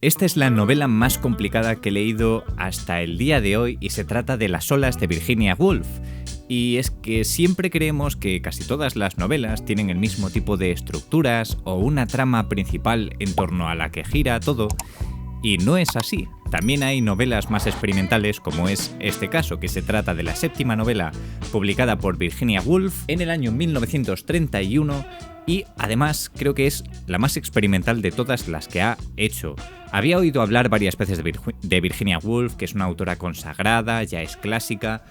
Esta es la novela más complicada que he leído hasta el día de hoy y se trata de Las olas de Virginia Woolf. Y es que siempre creemos que casi todas las novelas tienen el mismo tipo de estructuras o una trama principal en torno a la que gira todo, y no es así. También hay novelas más experimentales, como es este caso, que se trata de la séptima novela publicada por Virginia Woolf en el año 1931 y además creo que es la más experimental de todas las que ha hecho. Había oído hablar varias veces de Virginia Woolf, que es una autora consagrada, ya es clásica,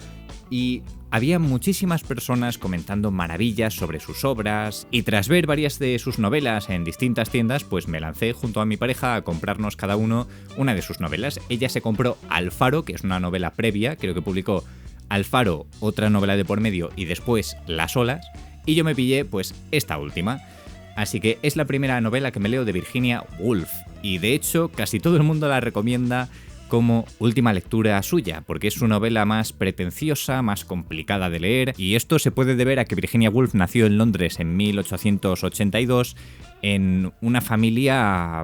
y había muchísimas personas comentando maravillas sobre sus obras, y tras ver varias de sus novelas en distintas tiendas, pues me lancé junto a mi pareja a comprarnos cada uno una de sus novelas. Ella se compró Alfaro, que es una novela previa, creo que publicó Alfaro, otra novela de por medio, y después Las olas, y yo me pillé pues esta última. Así que es la primera novela que me leo de Virginia Woolf, y de hecho casi todo el mundo la recomienda como última lectura suya, porque es su novela más pretenciosa, más complicada de leer, y esto se puede deber a que Virginia Woolf nació en Londres en 1882 en una familia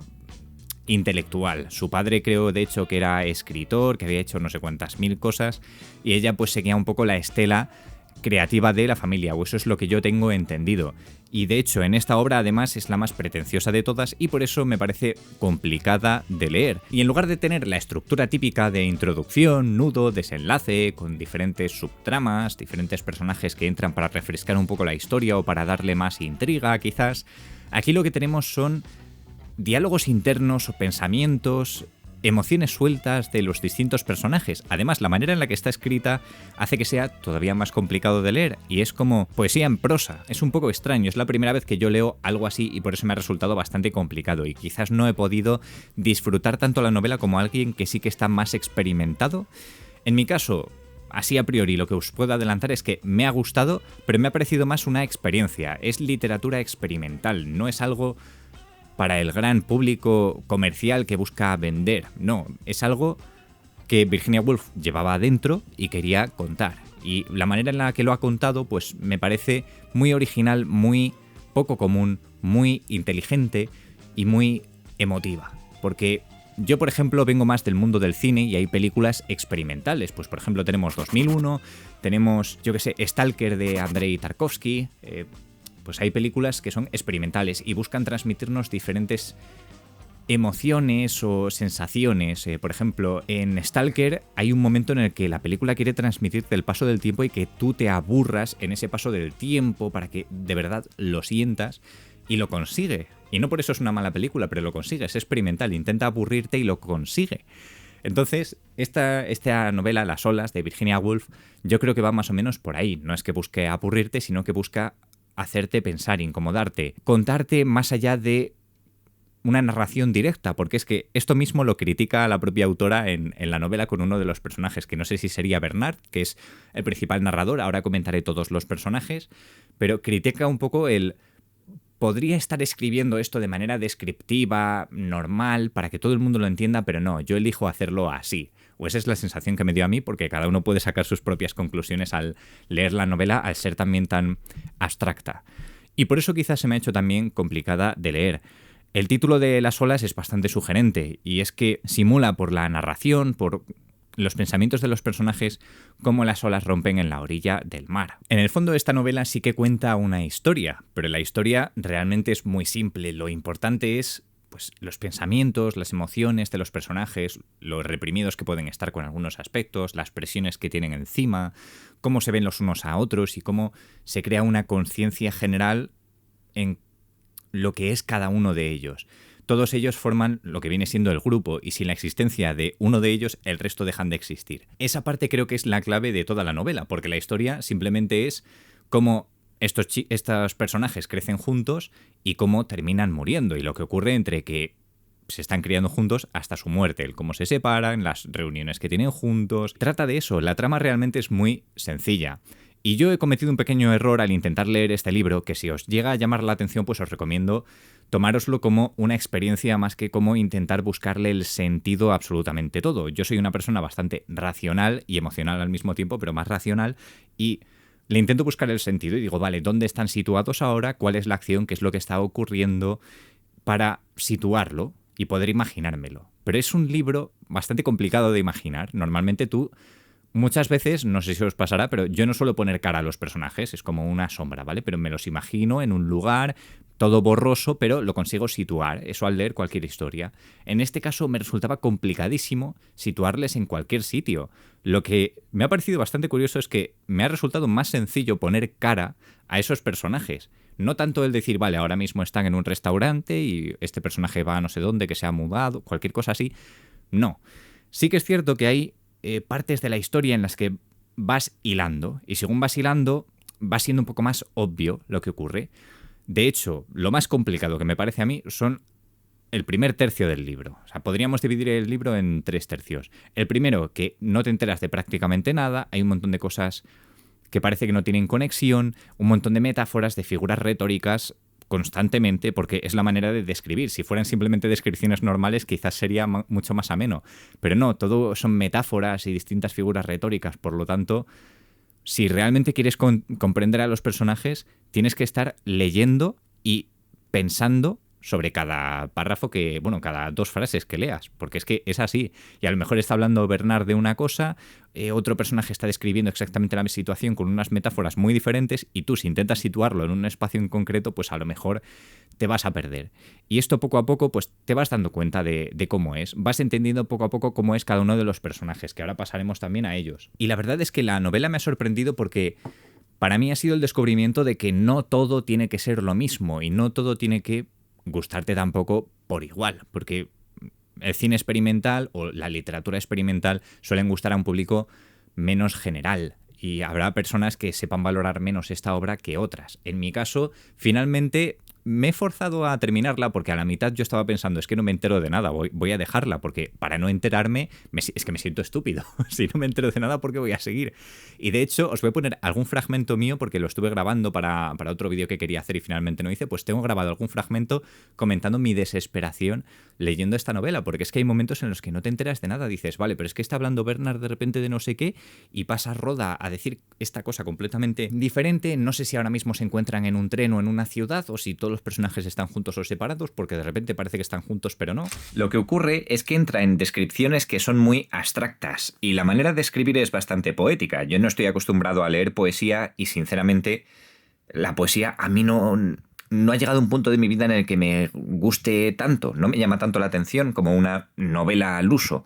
intelectual. Su padre creo de hecho que era escritor, que había hecho no sé cuántas mil cosas, y ella pues seguía un poco la estela creativa de la familia, o eso es lo que yo tengo entendido. Y de hecho en esta obra además es la más pretenciosa de todas y por eso me parece complicada de leer. Y en lugar de tener la estructura típica de introducción, nudo, desenlace, con diferentes subtramas, diferentes personajes que entran para refrescar un poco la historia o para darle más intriga quizás, aquí lo que tenemos son diálogos internos o pensamientos, emociones sueltas de los distintos personajes. Además, la manera en la que está escrita hace que sea todavía más complicado de leer y es como poesía en prosa. Es un poco extraño, es la primera vez que yo leo algo así y por eso me ha resultado bastante complicado y quizás no he podido disfrutar tanto la novela como alguien que sí que está más experimentado. En mi caso, así a priori lo que os puedo adelantar es que me ha gustado, pero me ha parecido más una experiencia. Es literatura experimental, no es algo para el gran público comercial que busca vender. No, es algo que Virginia Woolf llevaba adentro y quería contar. Y la manera en la que lo ha contado, pues me parece muy original, muy poco común, muy inteligente y muy emotiva. Porque yo, por ejemplo, vengo más del mundo del cine y hay películas experimentales. Pues, por ejemplo, tenemos 2001, tenemos, yo que sé, Stalker de Andrei Tarkovsky. Pues hay películas que son experimentales y buscan transmitirnos diferentes emociones o sensaciones. Por ejemplo, en Stalker hay un momento en el que la película quiere transmitirte el paso del tiempo y que tú te aburras en ese paso del tiempo para que de verdad lo sientas, y lo consigue. Y no por eso es una mala película, pero lo consigue, es experimental, intenta aburrirte y lo consigue. Entonces, esta novela, Las olas, de Virginia Woolf, yo creo que va más o menos por ahí. No es que busque aburrirte, sino que busca hacerte pensar, incomodarte, contarte más allá de una narración directa, porque es que esto mismo lo critica la propia autora en la novela con uno de los personajes, que no sé si sería Bernard, que es el principal narrador, ahora comentaré todos los personajes, pero critica un poco el podría estar escribiendo esto de manera descriptiva, normal, para que todo el mundo lo entienda, pero no, yo elijo hacerlo así. O esa es la sensación que me dio a mí, porque cada uno puede sacar sus propias conclusiones al leer la novela, al ser también tan abstracta. Y por eso quizás se me ha hecho también complicada de leer. El título de Las olas es bastante sugerente, y es que simula por la narración, por los pensamientos de los personajes, cómo las olas rompen en la orilla del mar. En el fondo esta novela sí que cuenta una historia, pero la historia realmente es muy simple. Lo importante es pues los pensamientos, las emociones de los personajes, los reprimidos que pueden estar con algunos aspectos, las presiones que tienen encima, cómo se ven los unos a otros y cómo se crea una conciencia general en lo que es cada uno de ellos. Todos ellos forman lo que viene siendo el grupo y sin la existencia de uno de ellos el resto dejan de existir. Esa parte creo que es la clave de toda la novela, porque la historia simplemente es cómo estos personajes crecen juntos y cómo terminan muriendo y lo que ocurre entre que se están criando juntos hasta su muerte, el cómo se separan, las reuniones que tienen juntos. Trata de eso, la trama realmente es muy sencilla. Y yo he cometido un pequeño error al intentar leer este libro, que si os llega a llamar la atención, pues os recomiendo tomároslo como una experiencia más que como intentar buscarle el sentido a absolutamente todo. Yo soy una persona bastante racional y emocional al mismo tiempo, pero más racional, y le intento buscar el sentido y digo, vale, ¿dónde están situados ahora? ¿Cuál es la acción? ¿Qué es lo que está ocurriendo? Para situarlo. y poder imaginármelo. Pero es un libro bastante complicado de imaginar. Normalmente tú, muchas veces, no sé si os pasará, pero yo no suelo poner cara a los personajes, es como una sombra, ¿vale? Pero me los imagino en un lugar, todo borroso, pero lo consigo situar, eso al leer cualquier historia. En este caso me resultaba complicadísimo situarles en cualquier sitio. Lo que me ha parecido bastante curioso es que me ha resultado más sencillo poner cara a esos personajes. No tanto el decir, vale, ahora mismo están en un restaurante y este personaje va a no sé dónde, que se ha mudado, cualquier cosa así. No. Sí que es cierto que hay partes de la historia en las que vas hilando, y según vas hilando, va siendo un poco más obvio lo que ocurre. De hecho, lo más complicado que me parece a mí son el primer tercio del libro. O sea, podríamos dividir el libro en 3 tercios. El primero, que no te enteras de prácticamente nada, hay un montón de cosas que parece que no tienen conexión, un montón de metáforas, de figuras retóricas constantemente, porque es la manera de describir. Si fueran simplemente descripciones normales, quizás sería mucho más ameno. Pero no, todo son metáforas y distintas figuras retóricas. Por lo tanto, si realmente quieres comprender a los personajes, tienes que estar leyendo y pensando sobre cada párrafo cada 2 frases que leas, porque es que es así. Y a lo mejor está hablando Bernard de una cosa, otro personaje está describiendo exactamente la misma situación con unas metáforas muy diferentes, y tú, si intentas situarlo en un espacio en concreto, pues a lo mejor te vas a perder. Y esto poco a poco, pues te vas dando cuenta de cómo es. Vas entendiendo poco a poco cómo es cada uno de los personajes, que ahora pasaremos también a ellos. Y la verdad es que la novela me ha sorprendido porque para mí ha sido el descubrimiento de que no todo tiene que ser lo mismo y no todo tiene que gustarte tampoco por igual, porque el cine experimental o la literatura experimental suelen gustar a un público menos general, y habrá personas que sepan valorar menos esta obra que otras. En mi caso, finalmente me he forzado a terminarla porque a la mitad yo estaba pensando, es que no me entero de nada, voy a dejarla, porque para no enterarme es que me siento estúpido. Si no me entero de nada, ¿por qué voy a seguir? Y de hecho os voy a poner algún fragmento mío, porque lo estuve grabando para otro vídeo que quería hacer y finalmente no hice. Pues tengo grabado algún fragmento comentando mi desesperación leyendo esta novela, porque es que hay momentos en los que no te enteras de nada. Dices, vale, pero es que está hablando Bernard de repente de no sé qué y pasa Rhoda a decir esta cosa completamente diferente. No sé si ahora mismo se encuentran en un tren o en una ciudad, o si todos los personajes están juntos o separados, porque de repente parece que están juntos pero no. Lo que ocurre es que entra en descripciones que son muy abstractas, y la manera de escribir es bastante poética. Yo no estoy acostumbrado a leer poesía y, sinceramente, la poesía a mí no ha llegado a un punto de mi vida en el que me guste tanto, no me llama tanto la atención como una novela al uso.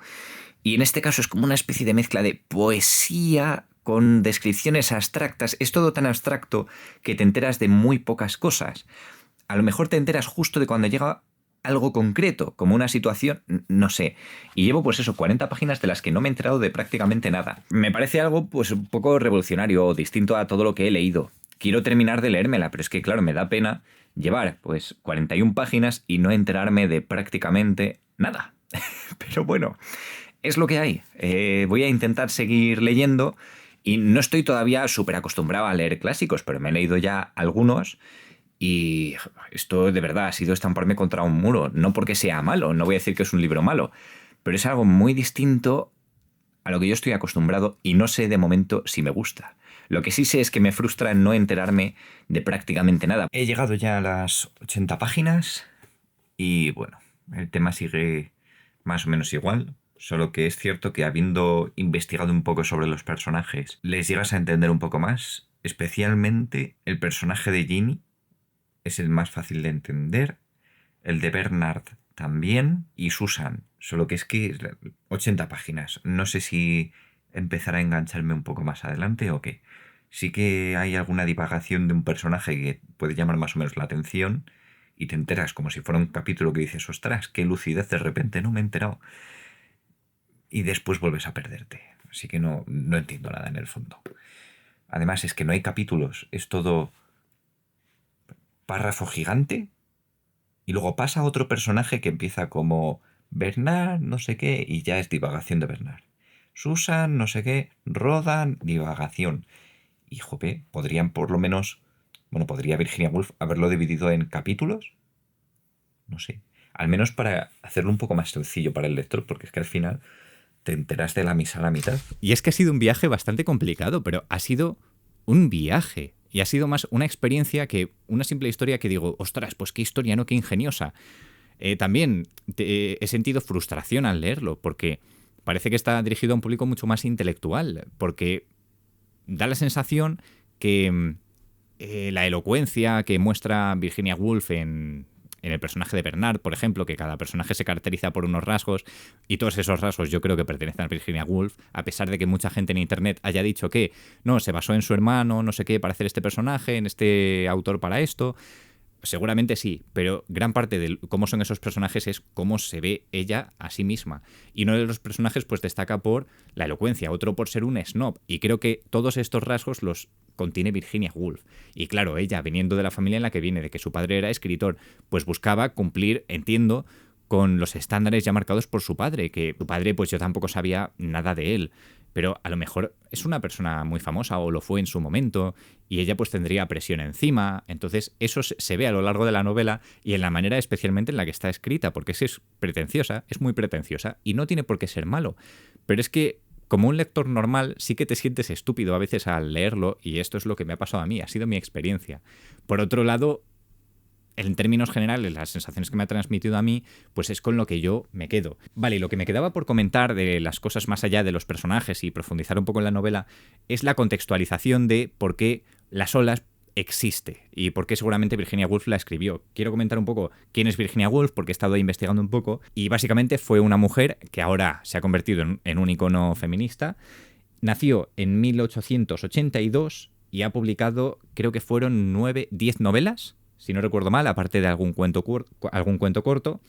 Y en este caso es como una especie de mezcla de poesía con descripciones abstractas. Es todo tan abstracto que te enteras de muy pocas cosas. A lo mejor te enteras justo de cuando llega algo concreto, como una situación, no sé. Y llevo pues eso, 40 páginas de las que no me he enterado de prácticamente nada. Me parece algo pues un poco revolucionario o distinto a todo lo que he leído. Quiero terminar de leérmela, pero es que claro, me da pena llevar pues 41 páginas y no enterarme de prácticamente nada. Pero bueno, es lo que hay. Voy a intentar seguir leyendo, y no estoy todavía súper acostumbrado a leer clásicos, pero me he leído ya algunos. Y esto de verdad ha sido estamparme contra un muro. No porque sea malo, no voy a decir que es un libro malo, pero es algo muy distinto a lo que yo estoy acostumbrado y no sé de momento si me gusta. Lo que sí sé es que me frustra no enterarme de prácticamente nada. He llegado ya a las 80 páginas y bueno, el tema sigue más o menos igual, solo que es cierto que habiendo investigado un poco sobre los personajes, les llegas a entender un poco más, especialmente el personaje de Ginny. Es el más fácil de entender, el de Bernard también, y Susan. Solo que es que 80 páginas. No sé si empezar a engancharme un poco más adelante o qué. Sí que hay alguna divagación de un personaje que puede llamar más o menos la atención y te enteras como si fuera un capítulo que dices, ostras, qué lucidez de repente, no me he enterado. Y después vuelves a perderte. Así que no entiendo nada en el fondo. Además es que no hay capítulos, es todo párrafo gigante, y luego pasa otro personaje que empieza como Bernard, no sé qué, y ya es divagación de Bernard. Susan, no sé qué, Rhoda, divagación. Y jope, podrían por lo menos, bueno, podría Virginia Woolf haberlo dividido en capítulos, no sé, al menos para hacerlo un poco más sencillo para el lector, porque es que al final te enteras de la misa a la mitad. Y es que ha sido un viaje bastante complicado, pero ha sido un viaje. Y ha sido más una experiencia que una simple historia que digo, ostras, pues qué historia, ¿no? Qué ingeniosa. También he sentido frustración al leerlo, porque parece que está dirigido a un público mucho más intelectual, porque da la sensación que la elocuencia que muestra Virginia Woolf en el personaje de Bernard, por ejemplo, que cada personaje se caracteriza por unos rasgos, y todos esos rasgos yo creo que pertenecen a Virginia Woolf, a pesar de que mucha gente en internet haya dicho que no, se basó en su hermano, no sé qué, para hacer este personaje, en este autor para esto. Seguramente sí, pero gran parte de cómo son esos personajes es cómo se ve ella a sí misma. Y uno de los personajes pues destaca por la elocuencia, otro por ser un snob. Y creo que todos estos rasgos los contiene Virginia Woolf. Y claro, ella, viniendo de la familia en la que viene, de que su padre era escritor, pues buscaba cumplir, entiendo, con los estándares ya marcados por su padre, que su padre pues yo tampoco sabía nada de él. Pero a lo mejor es una persona muy famosa o lo fue en su momento y ella pues tendría presión encima. Entonces eso se ve a lo largo de la novela y en la manera especialmente en la que está escrita, porque es pretenciosa, es muy pretenciosa y no tiene por qué ser malo. Pero es que como un lector normal sí que te sientes estúpido a veces al leerlo y esto es lo que me ha pasado a mí, ha sido mi experiencia. Por otro lado, en términos generales, las sensaciones que me ha transmitido a mí, pues es con lo que yo me quedo. Vale, y lo que me quedaba por comentar de las cosas más allá de los personajes y profundizar un poco en la novela es la contextualización de por qué Las olas existe y por qué seguramente Virginia Woolf la escribió. Quiero comentar un poco quién es Virginia Woolf porque he estado investigando un poco y básicamente fue una mujer que ahora se ha convertido en un icono feminista. Nació en 1882 y ha publicado, creo que fueron 10 novelas, si no recuerdo mal, aparte de algún cuento corto.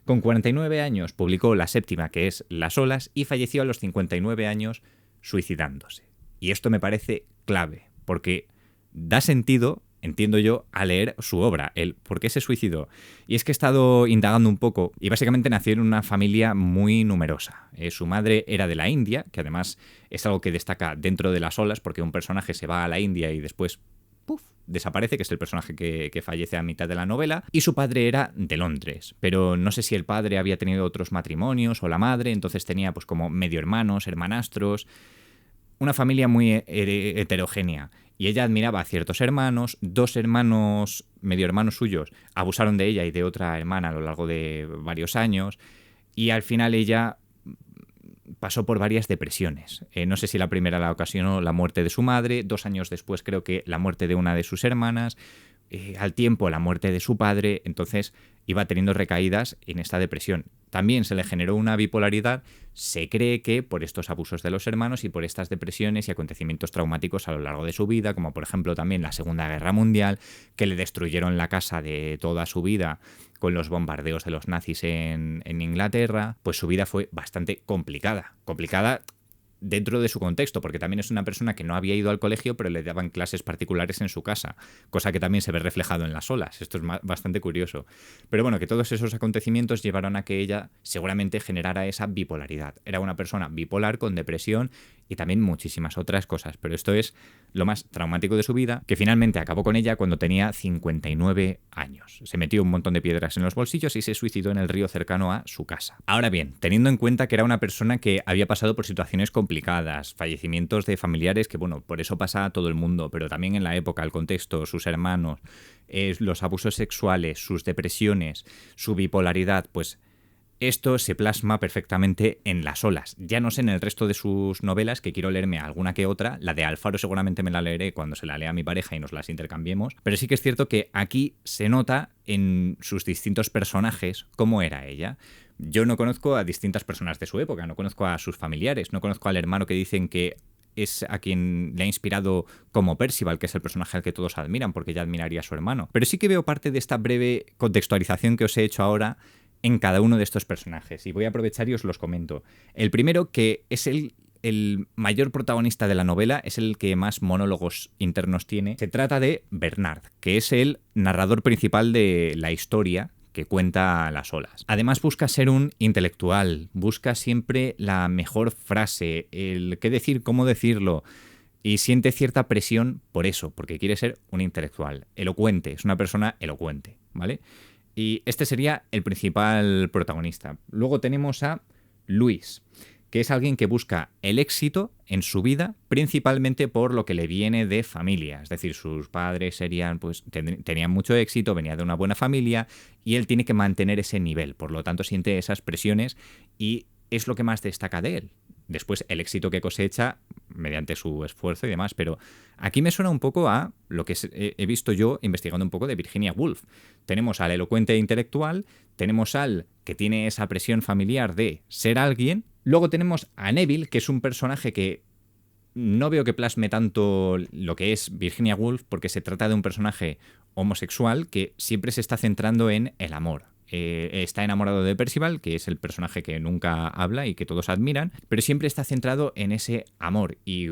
Con 49 años publicó la séptima, que es Las olas, y falleció a los 59 años suicidándose. Y esto me parece clave, porque da sentido, entiendo yo, a leer su obra, el por qué se suicidó. Y es que he estado indagando un poco, y básicamente nació en una familia muy numerosa. Su madre era de la India, que además es algo que destaca dentro de Las olas, porque un personaje se va a la India y después desaparece, que es el personaje que fallece a mitad de la novela, y su padre era de Londres, pero no sé si el padre había tenido otros matrimonios o la madre, entonces tenía pues como medio hermanos, hermanastros, una familia muy heterogénea. Y ella admiraba a ciertos hermanos, dos hermanos, medio hermanos suyos, abusaron de ella y de otra hermana a lo largo de varios años, y al final ella pasó por varias depresiones. No sé si la primera la ocasionó la muerte de su madre, 2 años después creo que la muerte de una de sus hermanas, al tiempo la muerte de su padre, entonces iba teniendo recaídas en esta depresión. También se le generó una bipolaridad, se cree que por estos abusos de los hermanos y por estas depresiones y acontecimientos traumáticos a lo largo de su vida, como por ejemplo también la Segunda Guerra Mundial, que le destruyeron la casa de toda su vida con los bombardeos de los nazis en Inglaterra, pues su vida fue bastante complicada. Complicada dentro de su contexto, porque también es una persona que no había ido al colegio, pero le daban clases particulares en su casa, cosa que también se ve reflejado en Las olas. Esto es bastante curioso. Pero bueno, que todos esos acontecimientos llevaron a que ella seguramente generara esa bipolaridad. Era una persona bipolar con depresión y también muchísimas otras cosas, pero esto es lo más traumático de su vida, que finalmente acabó con ella cuando tenía 59 años. Se metió un montón de piedras en los bolsillos y se suicidó en el río cercano a su casa. Ahora bien, teniendo en cuenta que era una persona que había pasado por situaciones complicadas, fallecimientos de familiares, que bueno, por eso pasa a todo el mundo, pero también en la época, el contexto, sus hermanos, los abusos sexuales, sus depresiones, su bipolaridad, pues esto se plasma perfectamente en Las olas. Ya no sé en el resto de sus novelas, que quiero leerme alguna que otra. La de Alfaro seguramente me la leeré cuando se la lea a mi pareja y nos las intercambiemos. Pero sí que es cierto que aquí se nota en sus distintos personajes cómo era ella. Yo no conozco a distintas personas de su época, no conozco a sus familiares, no conozco al hermano que dicen que es a quien le ha inspirado como Percival, que es el personaje al que todos admiran, porque ella admiraría a su hermano. Pero sí que veo parte de esta breve contextualización que os he hecho ahora en cada uno de estos personajes, y voy a aprovechar y os los comento. El primero, que es el mayor protagonista de la novela, es el que más monólogos internos tiene, se trata de Bernard, que es el narrador principal de la historia que cuenta Las olas. Además busca ser un intelectual, busca siempre la mejor frase, el qué decir, cómo decirlo, y siente cierta presión por eso, porque quiere ser un intelectual, elocuente, es una persona elocuente, ¿vale? Y este sería el principal protagonista. Luego tenemos a Luis, que es alguien que busca el éxito en su vida, principalmente por lo que le viene de familia. Es decir, sus padres tenían mucho éxito, venía de una buena familia y él tiene que mantener ese nivel. Por lo tanto, siente esas presiones y es lo que más destaca de él. Después, el éxito que cosecha mediante su esfuerzo y demás. Pero aquí me suena un poco a lo que he visto yo investigando un poco de Virginia Woolf. Tenemos al elocuente intelectual, tenemos al que tiene esa presión familiar de ser alguien. Luego tenemos a Neville, que es un personaje que no veo que plasme tanto lo que es Virginia Woolf, porque se trata de un personaje homosexual que siempre se está centrando en el amor. Está enamorado de Percival, que es el personaje que nunca habla y que todos admiran, pero siempre está centrado en ese amor y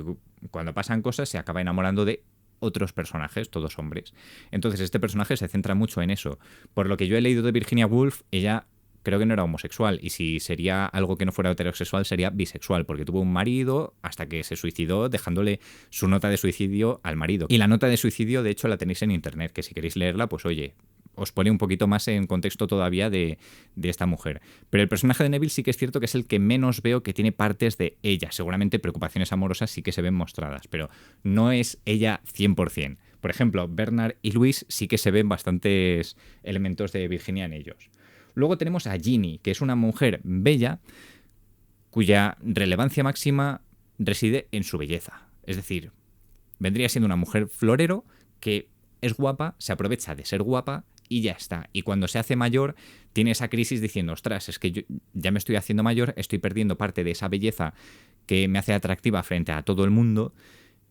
cuando pasan cosas se acaba enamorando de otros personajes, todos hombres. Entonces este personaje se centra mucho en eso. Por lo que yo he leído de Virginia Woolf, ella creo que no era homosexual y si sería algo que no fuera heterosexual sería bisexual, porque tuvo un marido hasta que se suicidó dejándole su nota de suicidio al marido. Y la nota de suicidio de hecho la tenéis en internet, que si queréis leerla pues oye, os pone un poquito más en contexto todavía de esta mujer. Pero el personaje de Neville sí que es cierto que es el que menos veo que tiene partes de ella. Seguramente preocupaciones amorosas sí que se ven mostradas, pero no es ella 100%. Por ejemplo, Bernard y Luis sí que se ven bastantes elementos de Virginia en ellos. Luego tenemos a Ginny, que es una mujer bella cuya relevancia máxima reside en su belleza. Es decir, vendría siendo una mujer florero que es guapa, se aprovecha de ser guapa y ya está. Y cuando se hace mayor, tiene esa crisis diciendo, ostras, es que yo ya me estoy haciendo mayor, estoy perdiendo parte de esa belleza que me hace atractiva frente a todo el mundo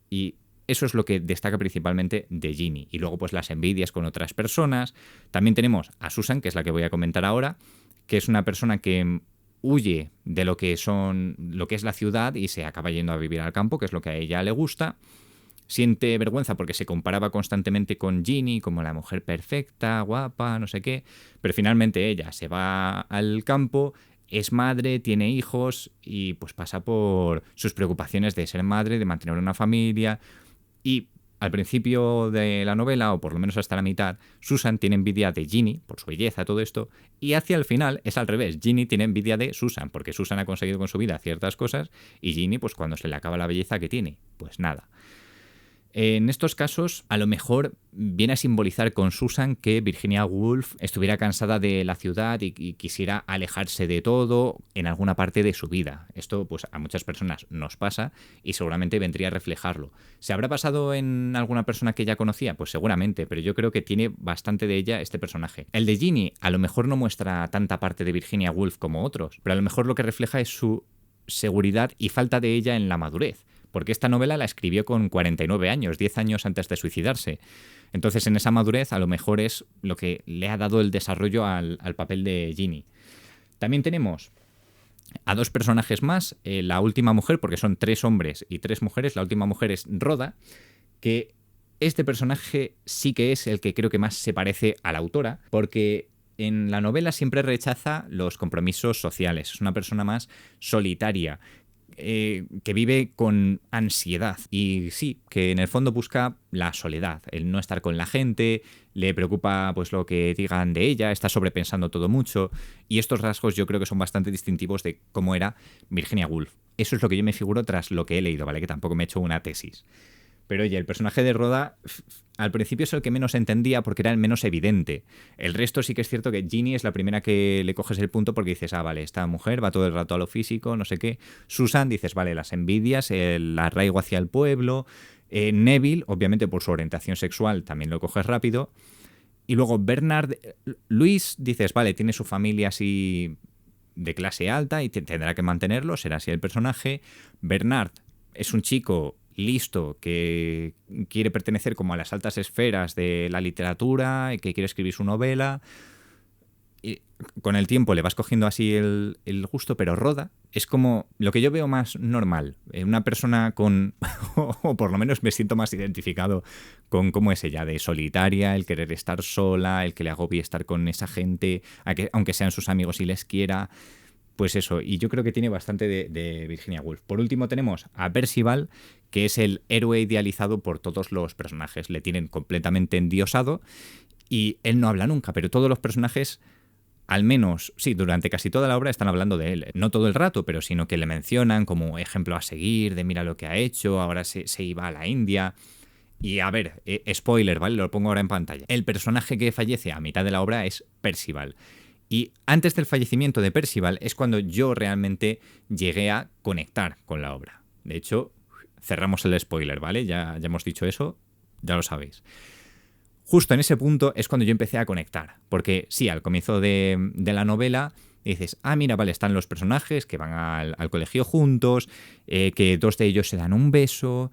y eso es lo que destaca principalmente de Ginny. Y luego pues las envidias con otras personas. También tenemos a Susan, que es la que voy a comentar ahora, que es una persona que huye de lo que es la ciudad y se acaba yendo a vivir al campo, que es lo que a ella le gusta. Siente vergüenza porque se comparaba constantemente con Ginny como la mujer perfecta, guapa, no sé qué, pero finalmente ella se va al campo, es madre, tiene hijos y pues pasa por sus preocupaciones de ser madre, de mantener una familia y al principio de la novela, o por lo menos hasta la mitad, Susan tiene envidia de Ginny por su belleza, todo esto, y hacia el final es al revés. Ginny tiene envidia de Susan, porque Susan ha conseguido con su vida ciertas cosas, y Ginny, pues cuando se le acaba la belleza que tiene, pues nada. En estos casos, a lo mejor viene a simbolizar con Susan que Virginia Woolf estuviera cansada de la ciudad y quisiera alejarse de todo en alguna parte de su vida. Esto pues a muchas personas nos pasa y seguramente vendría a reflejarlo. ¿Se habrá pasado en alguna persona que ella conocía? Pues seguramente, pero yo creo que tiene bastante de ella este personaje. El de Ginny a lo mejor no muestra tanta parte de Virginia Woolf como otros, pero a lo mejor lo que refleja es su seguridad y falta de ella en la madurez. Porque esta novela la escribió con 49 años, 10 años antes de suicidarse. Entonces, en esa madurez, a lo mejor es lo que le ha dado el desarrollo al papel de Ginny. También tenemos a dos personajes más. La última mujer, porque son 3 hombres y 3 mujeres. La última mujer es Rhoda, que este personaje sí que es el que creo que más se parece a la autora, porque en la novela siempre rechaza los compromisos sociales. Es una persona más solitaria, que vive con ansiedad y sí, que en el fondo busca la soledad, el no estar con la gente, le preocupa pues lo que digan de ella, está sobrepensando todo mucho y estos rasgos yo creo que son bastante distintivos de cómo era Virginia Woolf. Eso es lo que yo me figuro tras lo que he leído, ¿vale? Que tampoco me he hecho una tesis. Pero oye, el personaje de Rhoda al principio es el que menos entendía porque era el menos evidente. El resto sí que es cierto que Ginny es la primera que le coges el punto porque dices, ah, vale, esta mujer va todo el rato a lo físico, no sé qué. Susan, dices, vale, las envidias, el arraigo hacia el pueblo. Neville, obviamente por su orientación sexual, también lo coges rápido. Y luego Bernard, Luis, dices, vale, tiene su familia así de clase alta y tendrá que mantenerlo, será así el personaje. Bernard es un chico listo, que quiere pertenecer como a las altas esferas de la literatura y que quiere escribir su novela. Y con el tiempo le vas cogiendo así el gusto, pero Rhoda es como lo que yo veo más normal. Una persona con, o por lo menos me siento más identificado con cómo es ella, de solitaria, el querer estar sola, el que le agobie estar con esa gente, aunque sean sus amigos y les quiera. Pues eso, y yo creo que tiene bastante de Virginia Woolf. Por último tenemos a Percival, que es el héroe idealizado por todos los personajes. Le tienen completamente endiosado y él no habla nunca, pero todos los personajes al menos, sí, durante casi toda la obra están hablando de él. No todo el rato, pero sino que le mencionan como ejemplo a seguir, de mira lo que ha hecho, ahora se iba a la India. Y a ver, spoiler, ¿vale? Lo pongo ahora en pantalla. El personaje que fallece a mitad de la obra es Percival. Y antes del fallecimiento de Percival es cuando yo realmente llegué a conectar con la obra. De hecho, cerramos el spoiler, ¿vale? Ya hemos dicho eso, ya lo sabéis. Justo en ese punto es cuando yo empecé a conectar. Porque sí, al comienzo de la novela dices, mira, vale, están los personajes que van al colegio juntos, que dos de ellos se dan un beso,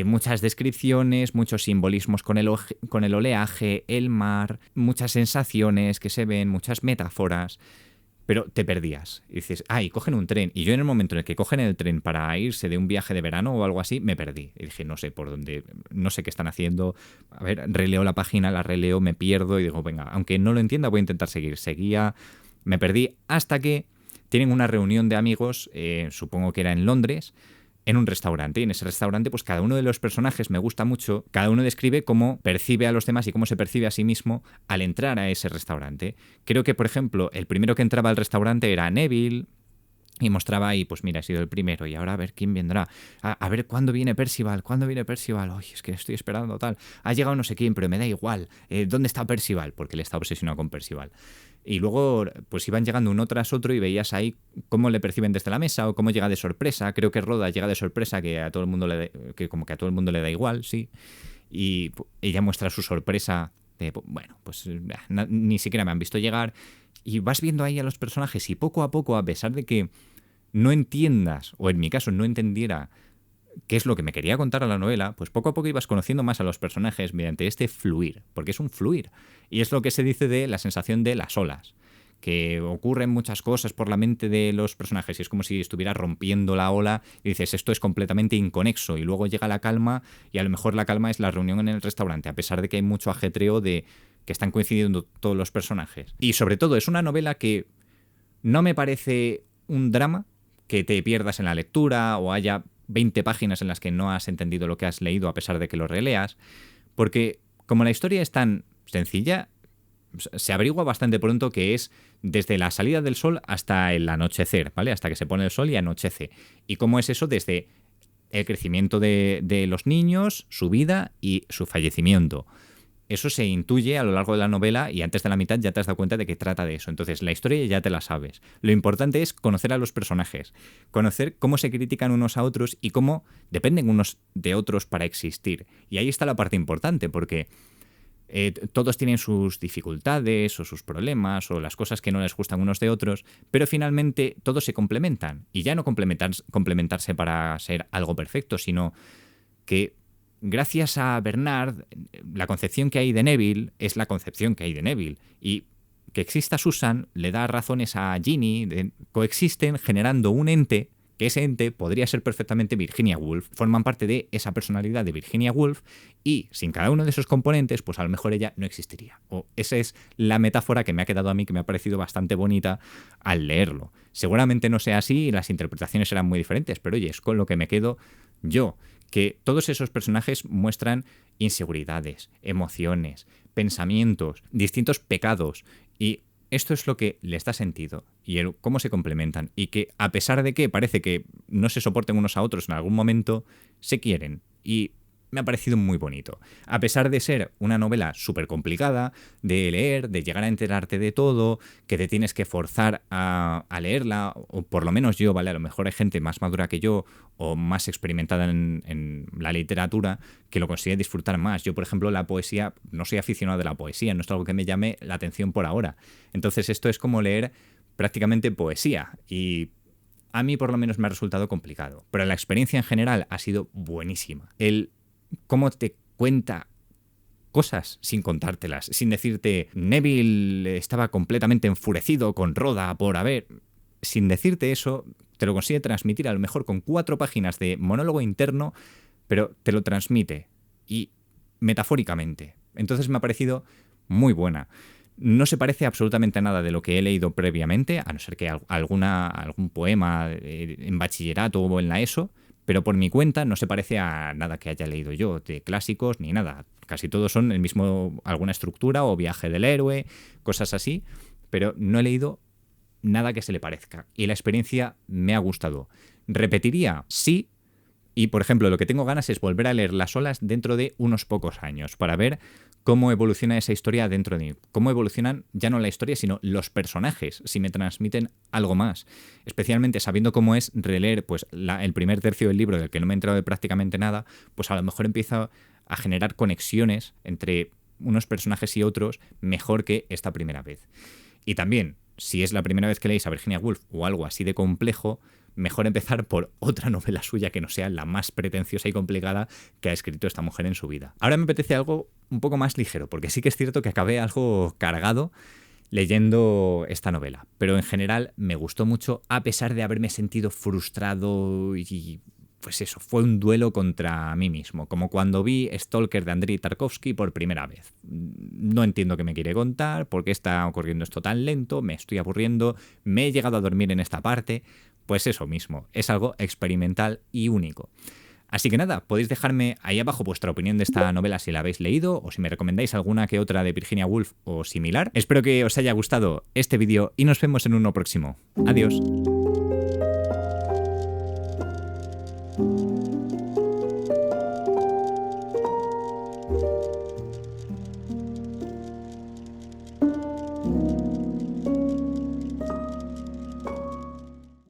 muchas descripciones, muchos simbolismos con el oleaje, el mar, muchas sensaciones que se ven, muchas metáforas. Pero te perdías. Y dices, y cogen un tren. Y yo en el momento en el que cogen el tren para irse de un viaje de verano o algo así, me perdí. Y dije, no sé por dónde, no sé qué están haciendo. A ver, releo la página, la releo, me pierdo y digo, venga, aunque no lo entienda, voy a intentar seguir. Seguía, me perdí hasta que tienen una reunión de amigos, supongo que era en Londres, en un restaurante. Y en ese restaurante, pues cada uno de los personajes me gusta mucho. Cada uno describe cómo percibe a los demás y cómo se percibe a sí mismo al entrar a ese restaurante. Creo que, por ejemplo, el primero que entraba al restaurante era Neville. Y mostraba ahí, pues mira, he sido el primero y ahora a ver quién vendrá. A ver cuándo viene Percival, Oye, es que estoy esperando tal. Ha llegado no sé quién, pero me da igual. ¿Dónde está Percival? Porque él está obsesionado con Percival. Y luego pues iban llegando uno tras otro y veías ahí cómo le perciben desde la mesa o cómo llega de sorpresa. Creo que Rhoda llega de sorpresa, que a todo el mundo que como que a todo el mundo le da igual, sí. Y ella muestra su sorpresa de, bueno, pues ni siquiera me han visto llegar. Y vas viendo ahí a los personajes y poco a poco, a pesar de que no entiendas, o en mi caso no entendiera qué es lo que me quería contar a la novela, pues poco a poco ibas conociendo más a los personajes mediante este fluir, porque es un fluir. Y es lo que se dice de la sensación de las olas, que ocurren muchas cosas por la mente de los personajes y es como si estuviera rompiendo la ola y dices, esto es completamente inconexo, y luego llega la calma y a lo mejor la calma es la reunión en el restaurante, a pesar de que hay mucho ajetreo de que están coincidiendo todos los personajes. Y sobre todo es una novela que no me parece un drama, que te pierdas en la lectura o haya 20 páginas en las que no has entendido lo que has leído a pesar de que lo releas, porque como la historia es tan sencilla, se averigua bastante pronto que es desde la salida del sol hasta el anochecer, ¿vale? Hasta que se pone el sol y anochece. ¿Y cómo es eso desde el crecimiento de los niños, su vida y su fallecimiento? Eso se intuye a lo largo de la novela y antes de la mitad ya te has dado cuenta de que trata de eso. Entonces, la historia ya te la sabes. Lo importante es conocer a los personajes, conocer cómo se critican unos a otros y cómo dependen unos de otros para existir. Y ahí está la parte importante, porque todos tienen sus dificultades o sus problemas o las cosas que no les gustan unos de otros, pero finalmente todos se complementan. Y ya no complementarse para ser algo perfecto, sino que gracias a Bernard, la concepción que hay de Neville es la concepción que hay de Neville. Y que exista Susan le da razones a Ginny, coexisten generando un ente, que ese ente podría ser perfectamente Virginia Woolf, forman parte de esa personalidad de Virginia Woolf y sin cada uno de esos componentes, pues a lo mejor ella no existiría. O esa es la metáfora que me ha quedado a mí, que me ha parecido bastante bonita al leerlo. Seguramente no sea así y las interpretaciones serán muy diferentes, pero oye, es con lo que me quedo yo. Que todos esos personajes muestran inseguridades, emociones, pensamientos, distintos pecados y esto es lo que les da sentido y cómo se complementan y que a pesar de que parece que no se soporten unos a otros en algún momento, se quieren y me ha parecido muy bonito. A pesar de ser una novela súper complicada de leer, de llegar a enterarte de todo, que te tienes que forzar a leerla, o por lo menos yo, ¿vale? A lo mejor hay gente más madura que yo o más experimentada en la literatura que lo consigue disfrutar más. Yo, por ejemplo, la poesía, no soy aficionado de la poesía, no es algo que me llame la atención por ahora. Entonces esto es como leer prácticamente poesía y a mí por lo menos me ha resultado complicado. Pero la experiencia en general ha sido buenísima. Cómo te cuenta cosas sin contártelas, sin decirte Neville estaba completamente enfurecido con Rhoda por haber... Sin decirte eso, te lo consigue transmitir a lo mejor con 4 páginas de monólogo interno, pero te lo transmite y metafóricamente. Entonces me ha parecido muy buena. No se parece absolutamente a nada de lo que he leído previamente, a no ser que algún poema en bachillerato o en la ESO, pero por mi cuenta no se parece a nada que haya leído yo, de clásicos ni nada. Casi todos son el mismo, alguna estructura o viaje del héroe, cosas así, pero no he leído nada que se le parezca. Y la experiencia me ha gustado. ¿Repetiría? Sí. Y, por ejemplo, lo que tengo ganas es volver a leer Las olas dentro de unos pocos años, para ver cómo evoluciona esa historia dentro de mí. Cómo evolucionan ya no la historia, sino los personajes, si me transmiten algo más. Especialmente sabiendo cómo es releer pues, el primer tercio del libro, del que no me he enterado de prácticamente nada, pues a lo mejor empiezo a generar conexiones entre unos personajes y otros mejor que esta primera vez. Y también, si es la primera vez que leéis a Virginia Woolf o algo así de complejo, mejor empezar por otra novela suya que no sea la más pretenciosa y complicada que ha escrito esta mujer en su vida. Ahora me apetece algo un poco más ligero, porque sí que es cierto que acabé algo cargado leyendo esta novela, pero en general me gustó mucho a pesar de haberme sentido frustrado y pues eso, fue un duelo contra mí mismo, como cuando vi Stalker de Andrei Tarkovsky por primera vez. No entiendo qué me quiere contar, por qué está ocurriendo esto tan lento, me estoy aburriendo, me he llegado a dormir en esta parte. Pues eso mismo, es algo experimental y único. Así que nada, podéis dejarme ahí abajo vuestra opinión de esta novela si la habéis leído o si me recomendáis alguna que otra de Virginia Woolf o similar. Espero que os haya gustado este vídeo y nos vemos en uno próximo. Adiós.